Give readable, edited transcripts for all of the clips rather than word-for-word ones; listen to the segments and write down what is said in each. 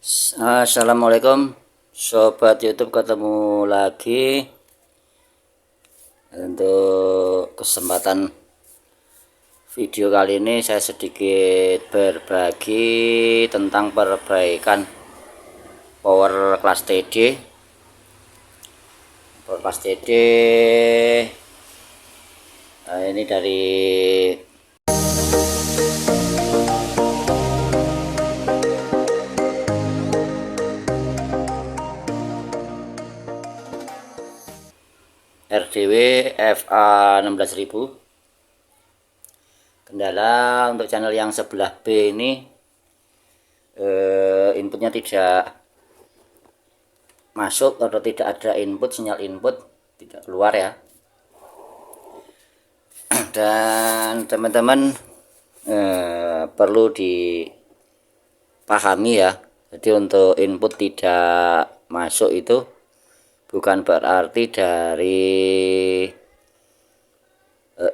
Assalamualaikum Sobat YouTube, ketemu lagi. Untuk kesempatan video kali ini saya sedikit berbagi tentang perbaikan power class TD. Nah, ini dari RDW FA 16000. Kendala untuk channel yang sebelah B ini, inputnya tidak masuk atau tidak ada input, sinyal input tidak keluar ya. Dan teman-teman perlu dipahami ya, jadi untuk input tidak masuk itu bukan berarti dari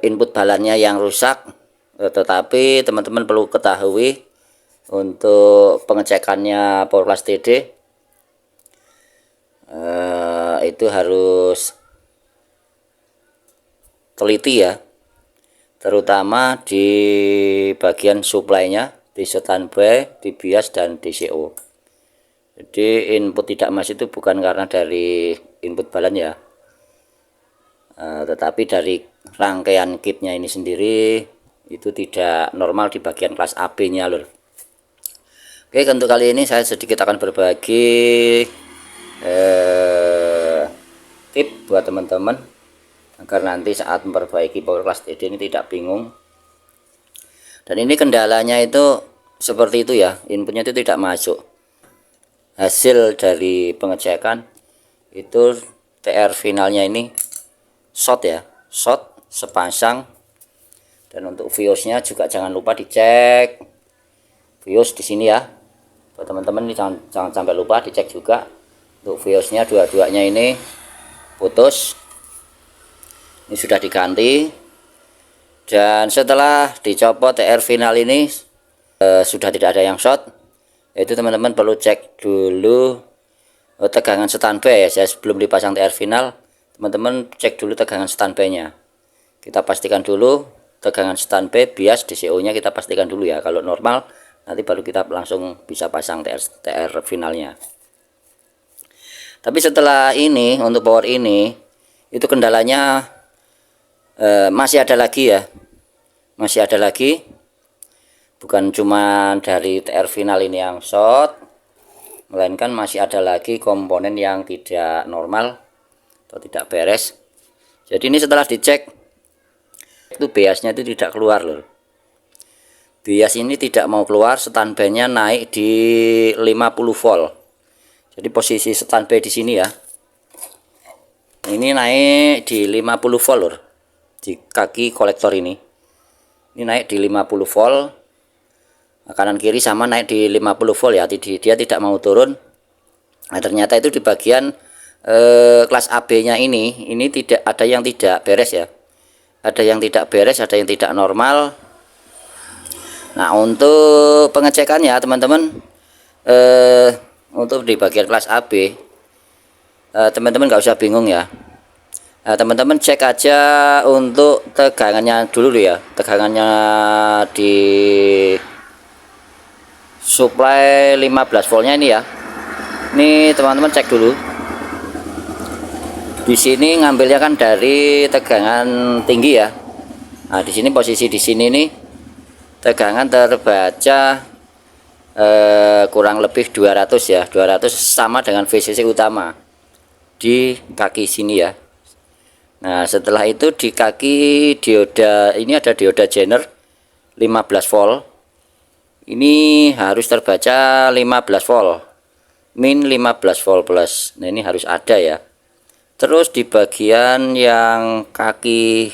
input balannya yang rusak, tetapi teman-teman perlu ketahui untuk pengecekannya power class TD itu harus teliti ya, terutama di bagian supply-nya, di standby, di bias, dan DCO. Jadi input tidak masuk itu bukan karena dari input balan ya, tetapi dari rangkaian kitnya ini sendiri itu tidak normal di bagian kelas AB nya lur. Oke, untuk kali ini saya sedikit akan berbagi tip buat teman-teman agar nanti saat memperbaiki power class TD ini tidak bingung. Dan ini kendalanya itu seperti itu ya, inputnya itu tidak masuk. Hasil dari pengecekan itu TR finalnya ini short ya, short sepasang. Dan untuk viosnya juga jangan lupa dicek vios di sini ya, buat teman-teman ini jangan sampai lupa dicek juga. Untuk viosnya dua-duanya ini putus, ini sudah diganti. Dan setelah dicopot TR final ini sudah tidak ada yang short, yaitu teman-teman perlu cek dulu tegangan standby ya. Saya sebelum dipasang TR final, teman-teman cek dulu tegangan standby nya, kita pastikan dulu tegangan standby, bias, DCO nya kita pastikan dulu ya. Kalau normal nanti baru kita langsung bisa pasang TR finalnya. Tapi setelah ini untuk power ini itu kendalanya masih ada lagi ya, masih ada lagi. Bukan cuma dari TR final ini yang short, melainkan masih ada lagi komponen yang tidak normal atau tidak beres. Jadi ini setelah dicek itu biasnya itu tidak keluar loh. Bias ini tidak mau keluar, standby-nya naik di 50 volt. Jadi posisi standby di sini ya, ini naik di 50 volt loh, di kaki kolektor ini naik di 50 volt. Kanan kiri sama naik di 50 volt ya, dia tidak mau turun. Nah, ternyata itu di bagian kelas AB nya ini tidak ada yang tidak beres ya, ada yang tidak beres, ada yang tidak normal. Nah, untuk pengecekannya teman-teman, untuk di bagian kelas AB teman-teman nggak usah bingung ya. Teman-teman cek aja untuk tegangannya dulu ya, tegangannya di supply 15 voltnya ini ya. Ini teman-teman cek dulu. Di sini ngambilnya kan dari tegangan tinggi ya. Nah, di sini posisi di sini nih tegangan terbaca kurang lebih 200 ya. 200 sama dengan VCC utama di kaki sini ya. Nah, setelah itu di kaki dioda ini ada dioda Zener 15 volt. Ini harus terbaca 15 volt min 15 volt plus. Nah, ini harus ada ya. Terus di bagian yang kaki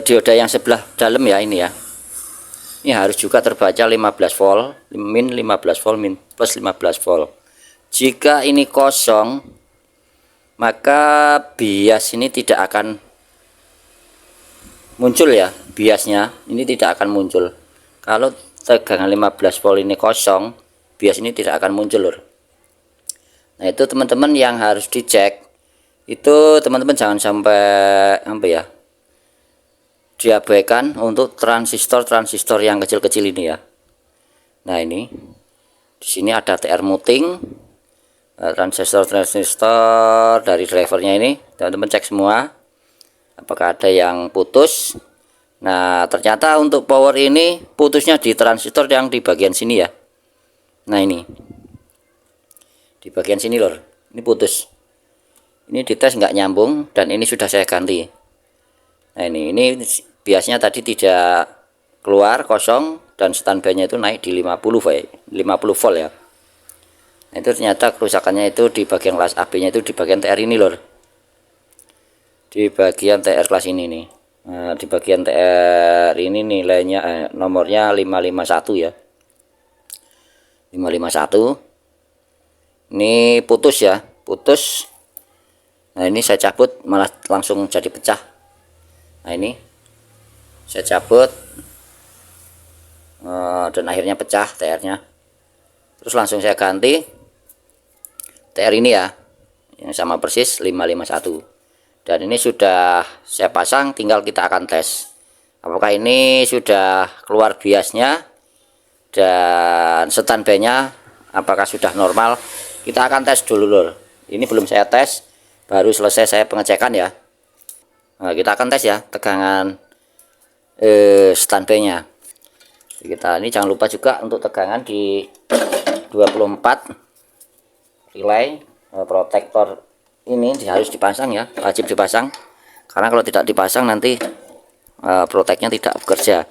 dioda yang sebelah dalam ya, ini ya, ini harus juga terbaca 15 volt min 15 volt min plus 15 volt. Jika ini kosong, maka bias ini tidak akan muncul ya, biasnya ini tidak akan muncul. Kalau tegangan 15 volt ini kosong, bias ini tidak akan muncul lur. Nah itu teman-teman yang harus dicek, itu teman-teman jangan sampai apa ya, diabaikan untuk transistor yang kecil-kecil ini ya. Nah ini di sini ada TR muting, transistor dari drivernya ini teman-teman cek semua apakah ada yang putus. Nah ternyata untuk power ini putusnya di transistor yang di bagian sini ya. Nah ini di bagian sini lor, ini putus, ini dites nggak nyambung dan ini sudah saya ganti. Nah ini biasanya tadi tidak keluar, kosong, dan standby nya itu naik di 50 volt ya. Nah itu ternyata kerusakannya itu di bagian kelas AB nya itu di bagian TR ini lor, di bagian TR kelas ini nih. Nah, di bagian TR ini nilainya nomornya 551 ya, 551 ini putus ya, putus. Nah ini saya cabut malah langsung jadi pecah. Nah ini saya cabut dan akhirnya pecah TR nya, terus langsung saya ganti TR ini ya, yang sama persis 551. Dan ini sudah saya pasang, tinggal kita akan tes apakah ini sudah keluar biasnya dan standby nya apakah sudah normal. Kita akan tes dulu lor, ini belum saya tes, baru selesai saya pengecekan ya. Nah, kita akan tes ya tegangan standby nya. Kita ini jangan lupa juga untuk tegangan di 24 relay protektor ini harus dipasang ya, wajib dipasang, karena kalau tidak dipasang nanti proteknya tidak bekerja.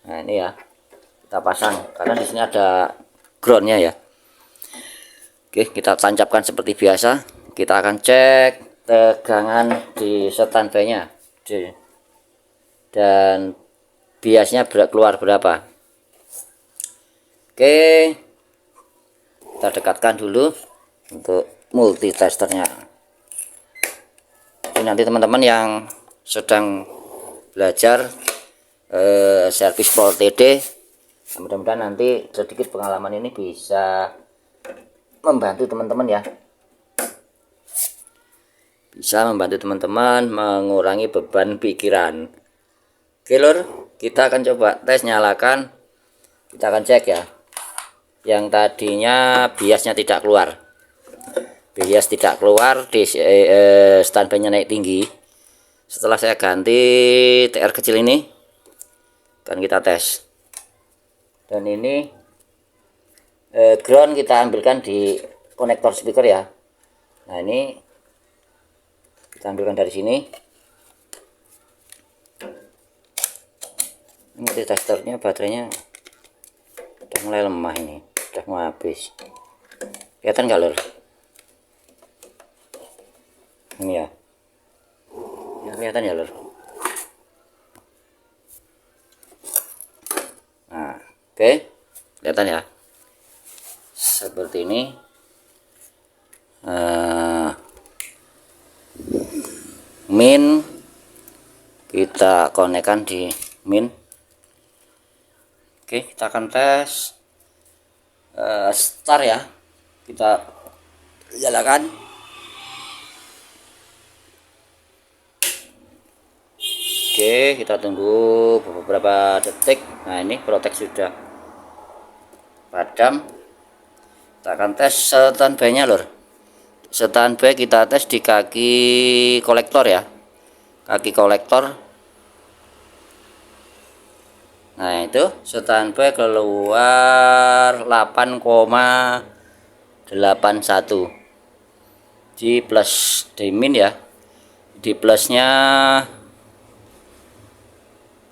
Nah ini ya kita pasang karena di sini ada groundnya ya. Oke, kita tancapkan seperti biasa. Kita akan cek tegangan di standby nya dan biasnya keluar berapa. Oke, kita dekatkan dulu untuk multitesternya. Ini nanti teman-teman yang sedang belajar servis Pro TD, mudah-mudahan nanti sedikit pengalaman ini bisa membantu teman-teman ya, bisa membantu teman-teman mengurangi beban pikiran. Oke lor, kita akan coba tes, nyalakan, kita akan cek ya. Yang tadinya biasnya tidak keluar, bias tidak keluar, di standby nya naik tinggi. Setelah saya ganti TR kecil ini, kan kita tes. Dan ini ground kita ambilkan di konektor speaker ya. Nah ini kita ambilkan dari sini. Ini testernya baterainya udah mulai lemah, ini udah mau habis. Kelihatan nggak lor? Ini ya, kelihatan ya lor. Nah oke, kelihatan ya seperti ini. Min kita konekkan di min. Oke, kita akan tes start ya, kita nyalakan. Oke, kita tunggu beberapa detik. Nah ini protek sudah padam. Kita akan tes standby nya lor. Standby kita tes di kaki kolektor ya, kaki kolektor. Nah itu standby keluar 8,81 di plus, di min ya, di plusnya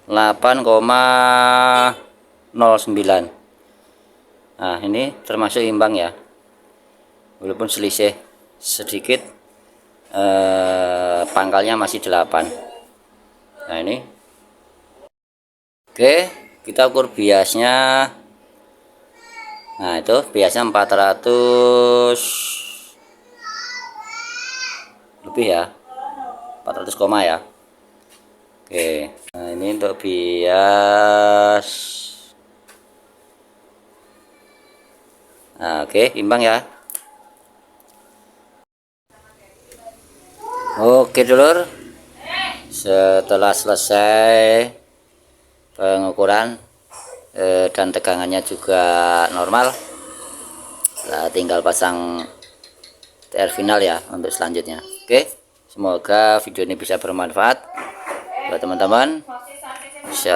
8,09. Nah ini termasuk imbang ya, walaupun selisih sedikit, pangkalnya masih 8. Nah ini oke, kita ukur biasnya. Nah itu biasanya 400 lebih ya, 400 koma ya. Oke, nah ini untuk bias. Nah, oke, imbang ya. Oke dulur, setelah selesai pengukuran dan tegangannya juga normal, nah, tinggal pasang TR final ya untuk selanjutnya. Oke, semoga video ini bisa bermanfaat buat teman-teman. Bisa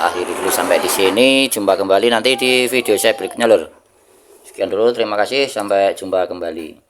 akhiri dulu sampai di sini. Jumpa kembali nanti di video saya berikutnya lur. Sekian dulu, terima kasih, sampai jumpa kembali.